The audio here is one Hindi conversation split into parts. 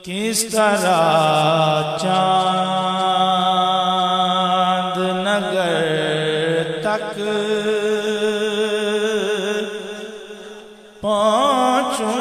किस तरह चांद नगर तक पहुँचूं,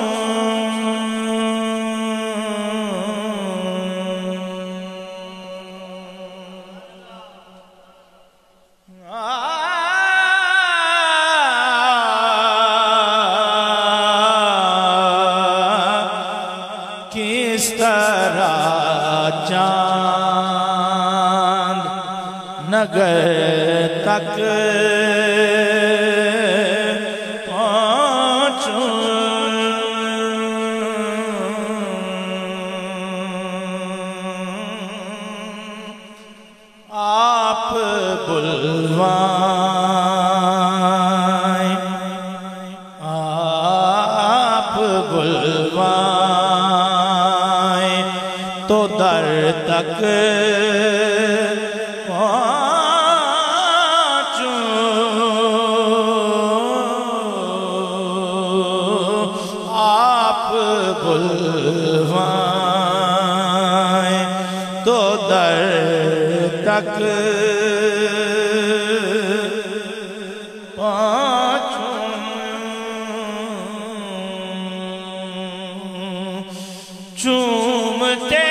किस तरह चांद नगर तक पहुँचूं, आप बुलवाएं, आप बुलवाएं तो दर तक पहुँचूं, आप बुलवाएं तो दर तक पहुँचूं, चूमते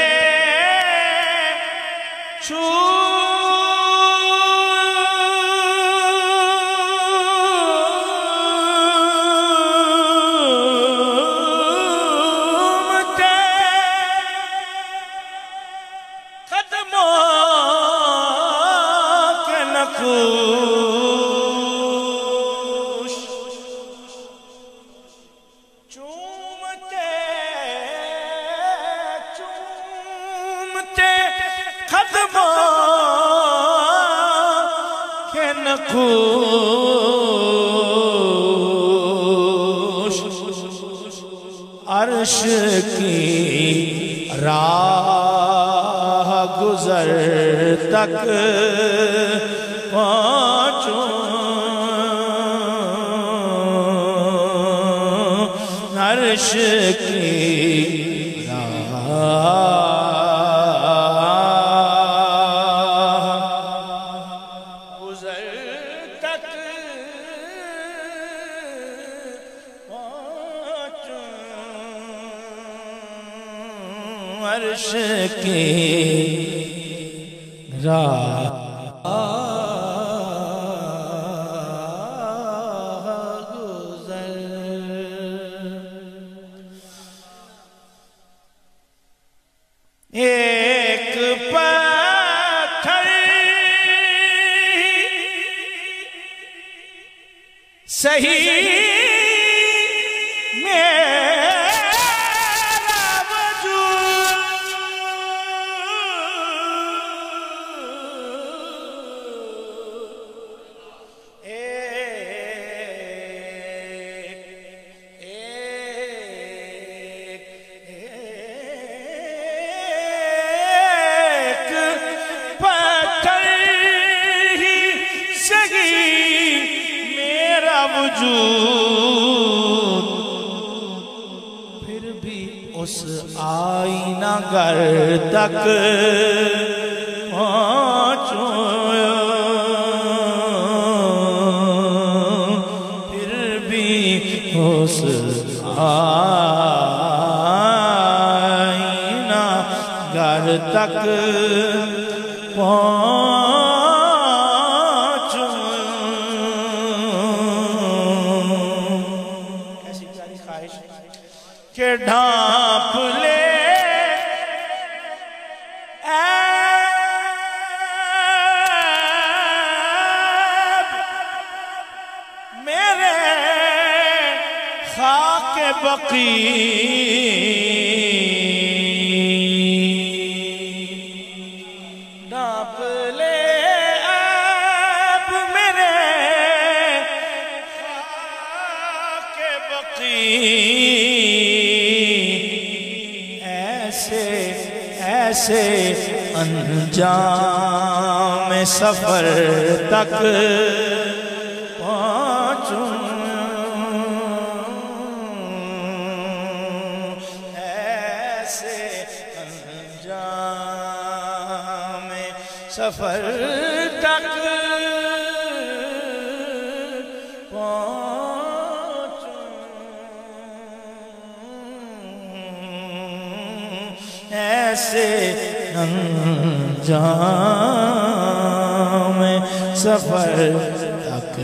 चूमते कदमों के नक्श, चूमते चूमते कदमों के नक्श, अर्श की राह गुजर तक पहुँचूं, अर्श की राह गुजर तक पहुँचूं, अर्श की राह एक पत्थर सही मेरा वजूद, एक पत्थर ही सही मेरा वजूद, फिर भी उस आईना घर तक पहुँचूं, फिर भी उस आईना घर तक पहुँचूं। कैसी प्यारी ख्वाहिश के ढांप ले मेरे खाके बकी, ढांप ले अब मेरे खाके बकी, ऐसे ऐसे अंजाम सफर तक पहुँचूं, सफर तक पहुंचूं, ऐसे अंजाम सफर तक